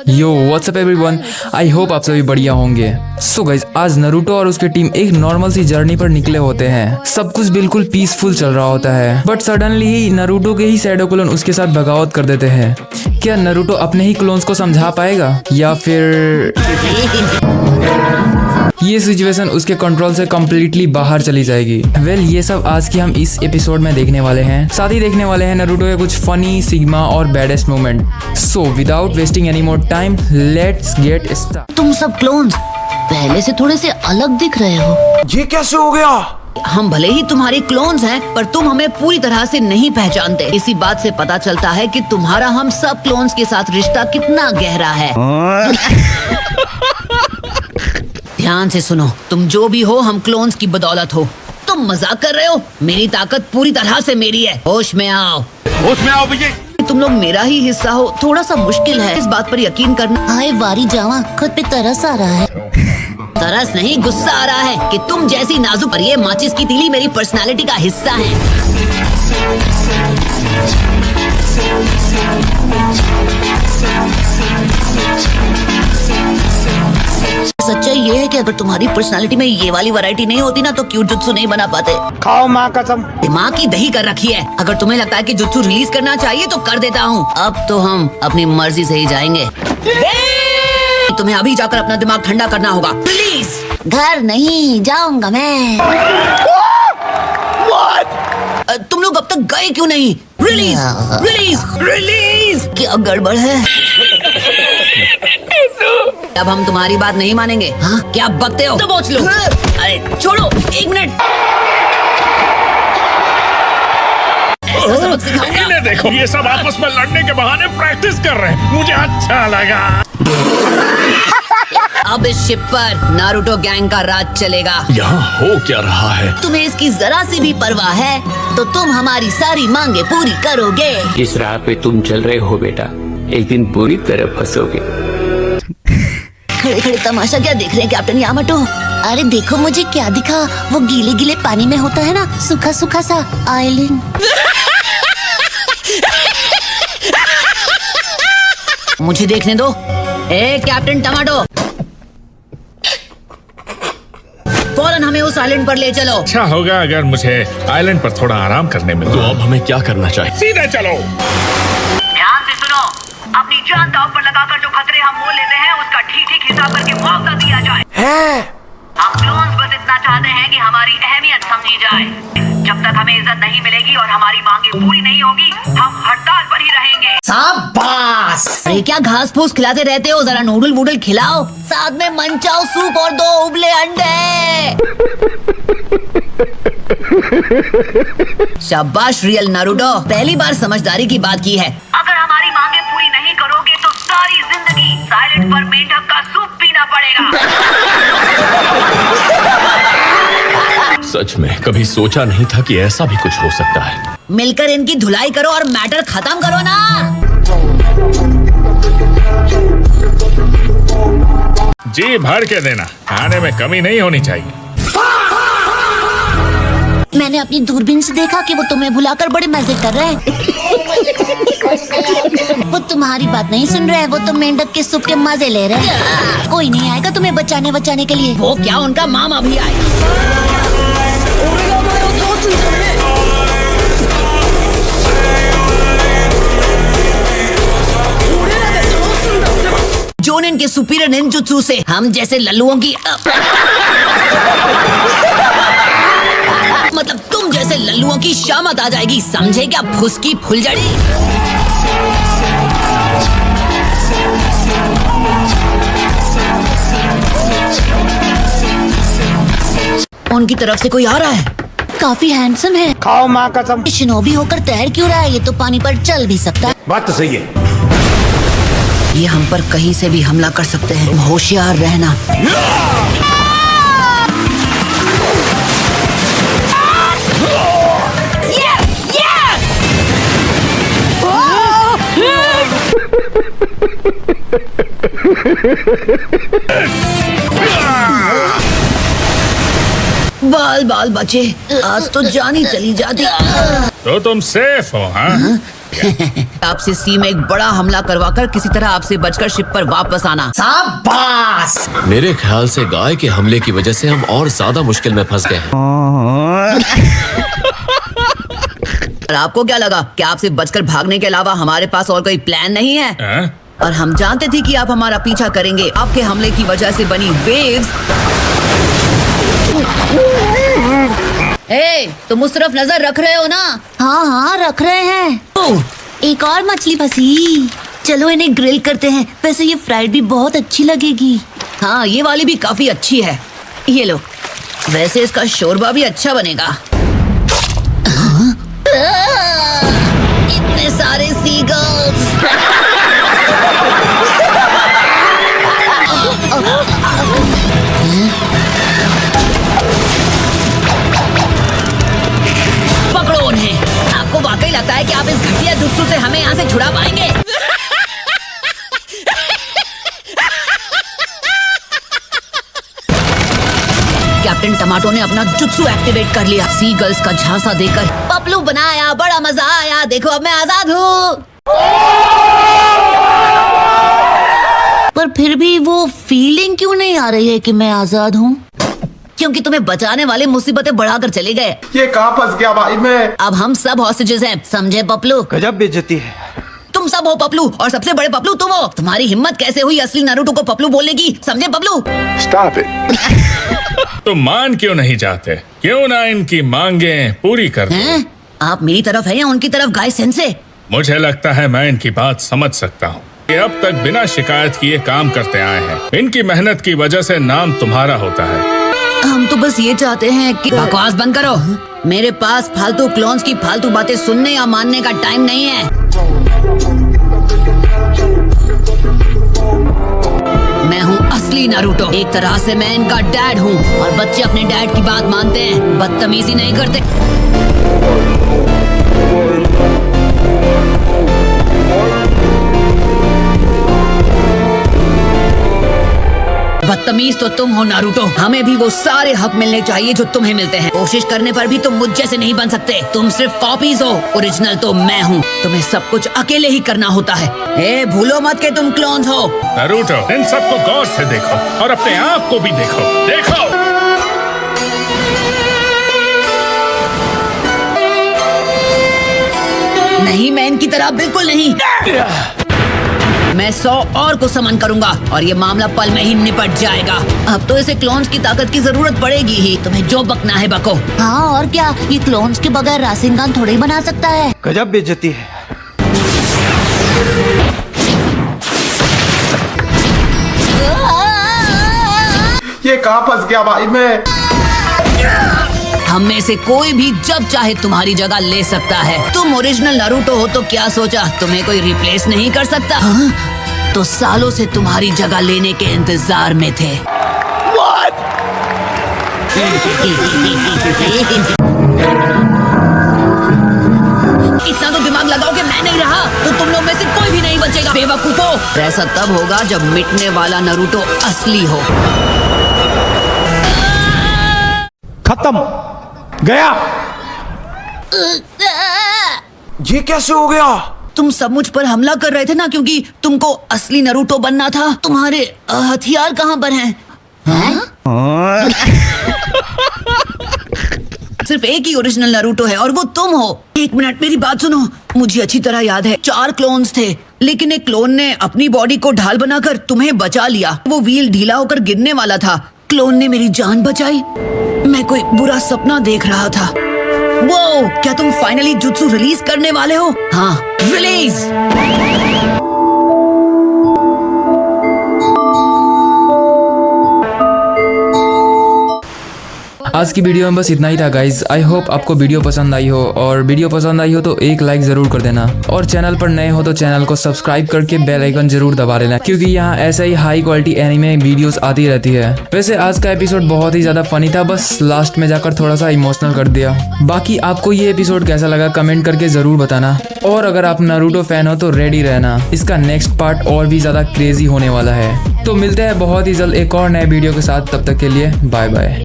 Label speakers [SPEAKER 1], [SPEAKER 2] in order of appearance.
[SPEAKER 1] Yo WhatsApp everyone, I hope आप सभी बढ़िया होंगे। सो गाइज, आज नरूटो और उसकी टीम एक नॉर्मल सी जर्नी पर निकले होते हैं। सब कुछ बिल्कुल पीसफुल चल रहा होता है, बट सडनली ही नरूटो के ही शैडो क्लोन उसके साथ बगावत कर देते हैं। क्या नरूटो अपने ही क्लोन्स को समझा पाएगा या फिर ये सिचुएशन उसके कंट्रोल से कम्प्लीटली बाहर चली जाएगी? वेल, ये सब आज की हम इस एपिसोड में देखने वाले हैं। साथ ही देखने वाले हैं नरूटो के कुछ फनी, सिग्मा और baddest moment. So without wasting any more time, let's get start.
[SPEAKER 2] तुम सब क्लोन्स पहले से थोड़े से अलग दिख रहे हो।
[SPEAKER 3] ये कैसे हो गया?
[SPEAKER 2] हम भले ही तुम्हारे क्लोन्स हैं, पर तुम हमें पूरी तरह से नहीं पहचानते। इसी बात से पता चलता है कि तुम्हारा हम सब क्लोन्स के साथ रिश्ता कितना गहरा है। ध्यान से सुनो, तुम जो भी हो, हम क्लोन्स की बदौलत हो। तुम मजाक कर रहे हो? मेरी ताकत पूरी तरह से मेरी है। होश में आओ,
[SPEAKER 3] होश में आओ भैया।
[SPEAKER 2] तुम लोग मेरा ही हिस्सा हो, थोड़ा सा मुश्किल है इस बात पर यकीन करना।
[SPEAKER 4] हाय वारी जावा, खुद पे तरस आ रहा है।
[SPEAKER 2] तरस नहीं, गुस्सा आ रहा है कि तुम जैसी नाजुक और ये माचिस की तीली मेरी पर्सनालिटी का हिस्सा है। सच्चाई ये है कि अगर तुम्हारी पर्सनालिटी में ये वाली वैरायटी नहीं होती ना, तो क्यों जुत्सु नहीं बना पाते।
[SPEAKER 3] खाओ माँ कसम।
[SPEAKER 2] दिमाग की दही कर रखी है। अगर तुम्हें लगता है कि जुत्सु रिलीज करना चाहिए तो कर देता हूँ। अब तो हम अपनी मर्जी से ही जाएंगे। तुम्हें अभी जाकर अपना दिमाग ठंडा करना होगा, प्लीज।
[SPEAKER 4] घर नहीं जाऊंगा मैं।
[SPEAKER 2] तुम लोग अब तक गए क्यों नहीं? Release release release. क्या गड़बड़ है? अब हम तुम्हारी बात नहीं मानेंगे। हाँ, क्या बकते हो? दबोच लो। अरे छोड़ो, एक मिनट। ऐसा सबक सिखाऊंगा।
[SPEAKER 5] इन्हें देखो, ये सब आपस में लड़ने के बहाने प्रैक्टिस कर रहे हैं। मुझे अच्छा लगा।
[SPEAKER 2] अब इस शिप पर नारुतो गैंग का राज चलेगा।
[SPEAKER 5] यहाँ हो क्या रहा है?
[SPEAKER 2] तुम्हें इसकी जरा सी भी परवाह है तो तुम हमारी सारी मांगे पूरी करोगे।
[SPEAKER 6] जिस राह पे तुम चल रहे हो बेटा, एक दिन बुरी तरह फंसोगे।
[SPEAKER 4] खड़े खड़े तमाशा क्या देख रहे हैं कैप्टन यामाटो? अरे देखो, मुझे क्या दिखा? वो गीले गीले पानी में होता है ना, सूखा सूखा सा आइलैंड।
[SPEAKER 2] मुझे देखने दो। ए कैप्टन टमाटो, फौरन हमें उस आइलैंड पर ले चलो।
[SPEAKER 5] अच्छा होगा अगर मुझे आइलैंड पर थोड़ा आराम करने में। तो अब हमें क्या करना चाहिए? सीधे चलो।
[SPEAKER 2] ध्यान से सुनो, अपनी जान दांव पर लगाकर जो खतरे हम मोल लेते हैं, उसका ठीक ठीक हिसाब करके मुआवजा दिया जाए। हम क्लोन्स बस इतना चाहते हैं कि हमारी अहमियत समझी जाए। जब तक हमें इज्जत नहीं मिलेगी और हमारी मांगे पूरी नहीं होगी, हम हड़ताल पर ही रहेंगे। शाबाश! अरे क्या घास फूस खिलाते रहते हो? जरा नूडल वूडल खिलाओ, साथ में मंचाओ सूप और 2 उबले अंडे। शाबाश रियल नारुतो, पहली बार समझदारी की बात की है। अगर हमारी मांगे पूरी नहीं करोगे तो सारी जिंदगी साइलेंट पर मेंढक का सूप पीना पड़ेगा।
[SPEAKER 5] सच में कभी सोचा नहीं था कि ऐसा भी कुछ हो सकता है।
[SPEAKER 2] मिलकर इनकी धुलाई करो और मैटर खत्म करो ना।
[SPEAKER 5] जी भर के देना, खाने में कमी नहीं होनी चाहिए।
[SPEAKER 4] मैंने अपनी दूरबीन से देखा कि वो तुम्हें भुलाकर बड़े मजे कर रहे हैं। वो तुम्हारी बात नहीं सुन रहे हैं, वो तो मेंढक के सूप के मजे ले रहे हैं। कोई नहीं आएगा तुम्हें बचाने के लिए।
[SPEAKER 2] वो क्या, उनका मामा भी आए। जोनेन के सुपीरियर निंजुत्सु से हम जैसे लल्लुओं की मतलब तुम जैसे लल्लुओं की शामत आ जाएगी, समझे क्या फुसकी फुलझड़ी? उनकी तरफ से कोई आ रहा है।
[SPEAKER 4] काफी हैंडसम है।
[SPEAKER 3] खाओ माँ कसम।
[SPEAKER 4] शिनोबी होकर तैर क्यों रहा है? ये तो पानी पर चल भी सकता है।
[SPEAKER 3] बात तो सही है।
[SPEAKER 2] ये हम पर कहीं से भी हमला कर सकते हैं, होशियार रहना। बाल बाल बचे, आज तो जान ही चली जाती।
[SPEAKER 5] तो तुम सेफ हो? हाँ?
[SPEAKER 2] आपसे सी में एक बड़ा हमला करवाकर किसी तरह आपसे बचकर शिप पर वापस आना।
[SPEAKER 7] मेरे ख्याल से गाय के हमले की वजह से हम और ज्यादा मुश्किल में फंस गए हैं।
[SPEAKER 2] और आपको क्या लगा कि आपसे बचकर भागने के अलावा हमारे पास और कोई प्लान नहीं है? और हम जानते थे कि आप हमारा पीछा करेंगे। आपके हमले की वजह से बनी वेव्स। तुम उस तरफ नजर रख रहे हो ना?
[SPEAKER 4] हाँ हाँ रख रहे हैं। एक और मछली फंसी, चलो इन्हें ग्रिल करते हैं। वैसे ये फ्राइड भी बहुत अच्छी लगेगी।
[SPEAKER 2] हाँ, ये वाली भी काफी अच्छी है। ये लो, वैसे इसका शोरबा भी अच्छा बनेगा। इतने सारे सीगल्स। पकड़ो उन्हें। आपको वाकई लगता है कि आप इस घटिया जुत्सु से हमें यहाँ से छुड़ा पाएंगे? कैप्टन टमाटो ने अपना जुत्सु एक्टिवेट कर लिया। सी गर्ल्स का झांसा देकर पपलू बनाया, बड़ा मजा आया। देखो अब मैं आजाद हूँ।
[SPEAKER 4] पर फिर भी वो फीलिंग क्यों नहीं आ रही है कि मैं आजाद हूँ?
[SPEAKER 2] क्योंकि तुम्हें बचाने वाले मुसीबतें बढ़ाकर चले गए।
[SPEAKER 3] ये कहाँ फंस गया भाई मैं?
[SPEAKER 2] अब हम सब हॉस्टेजेस हैं, समझे पपलू?
[SPEAKER 3] गजब बेइज्जती है।
[SPEAKER 2] तुम सब हो पपलू, और सबसे बड़े पपलू तुम हो। तुम्हारी हिम्मत कैसे हुई असली नारुतो को पपलू बोलने की, समझे पपलू?
[SPEAKER 3] Stop it.
[SPEAKER 5] तुम मान क्यों नहीं जाते? क्यों ना इनकी मांगे पूरी कर दो?
[SPEAKER 2] हैं? आप मेरी तरफ हैं या उनकी तरफ, गाय सेंसे?
[SPEAKER 5] मुझे लगता है मैं इनकी बात समझ सकता हूँ। ये अब तक बिना शिकायत किए काम करते आए हैं। इनकी मेहनत की वजह से नाम तुम्हारा होता है।
[SPEAKER 2] हम तो बस ये चाहते हैं कि बकवास बंद करो। मेरे पास फालतू क्लोन्स की फालतू बातें सुनने या मानने का टाइम नहीं है। मैं हूँ असली नारुतो। एक तरह से मैं इनका डैड हूँ, और बच्चे अपने डैड की बात मानते हैं, बदतमीजी नहीं करते। बदतमीज तो तुम हो नारुतो। हमें भी वो सारे हक मिलने चाहिए जो तुम्हें मिलते हैं। कोशिश करने पर भी तुम मुझ जैसे नहीं बन सकते। तुम सिर्फ कॉपीज हो, ओरिजिनल तो मैं हूँ। तुम्हें सब कुछ अकेले ही करना होता है। ए, भूलो मत के तुम क्लोन्स हो।
[SPEAKER 5] नारुतो, इन सबको गौर से देखो और अपने आप को भी देखो। देखो
[SPEAKER 2] नहीं, मैं इनकी तरह बिल्कुल नहीं। मैं 100 और को समन करूंगा और ये मामला पल में ही निपट जाएगा। अब तो इसे क्लोन्स की ताकत की जरूरत पड़ेगी ही। तुम्हें जो बकना है बको।
[SPEAKER 4] हाँ और क्या, ये क्लोन्स के बगैर राशिनगान थोड़ी बना सकता है।
[SPEAKER 3] गजब बेइज्जती है। ये कहाँ फंस गया भाई मैं?
[SPEAKER 2] हम में से कोई भी जब चाहे तुम्हारी जगह ले सकता है। तुम ओरिजिनल नारुतो हो तो क्या सोचा तुम्हें कोई रिप्लेस नहीं कर सकता? हाँ? तो सालों से तुम्हारी जगह लेने के इंतजार में थे। इतना तो दिमाग लगाओ कि मैं नहीं रहा तो तुम लोग में से कोई भी नहीं बचेगा, बेवकूफो। ऐसा तब होगा जब मिटने वाला नारुतो असली हो।
[SPEAKER 3] खत्म गया। ये कैसे हो गया?
[SPEAKER 2] तुम सब मुझ पर हमला कर रहे थे ना, क्योंकि तुमको असली नारुतो बनना था। तुम्हारे हथियार कहाँ पर हैं? सिर्फ एक ही ओरिजिनल नारुतो है और वो तुम हो। एक मिनट, मेरी बात सुनो। मुझे अच्छी तरह याद है 4 क्लोन्स थे, लेकिन एक क्लोन ने अपनी बॉडी को ढाल बनाकर तुम्हें बचा लिया। वो व्हील ढीला होकर गिरने वाला था। क्लोन ने मेरी जान बचाई। मैं कोई बुरा सपना देख रहा था। वो, क्या तुम फाइनली जुत्सु रिलीज करने वाले हो? हाँ, रिलीज।
[SPEAKER 1] आज की वीडियो में बस इतना ही था गाइज। आई होप आपको वीडियो पसंद आई हो, और वीडियो पसंद आई हो तो एक लाइक जरूर कर देना, और चैनल पर नए हो तो चैनल को सब्सक्राइब करके बेल आइकन जरूर दबा लेना, क्योंकि यहाँ ऐसा ही हाई क्वालिटी एनिमे वीडियोस आती रहती है। वैसे आज का एपिसोड बहुत ही ज्यादा फनी था, बस लास्ट में जाकर थोड़ा सा इमोशनल कर दिया। बाकी आपको ये एपिसोड कैसा लगा कमेंट करके जरूर बताना, और अगर आप नारुतो फैन हो तो रेडी रहना, इसका नेक्स्ट पार्ट और भी ज्यादा क्रेजी होने वाला है। तो मिलते हैं बहुत ही जल्द एक और नए वीडियो के साथ, तब तक के लिए बाय बाय।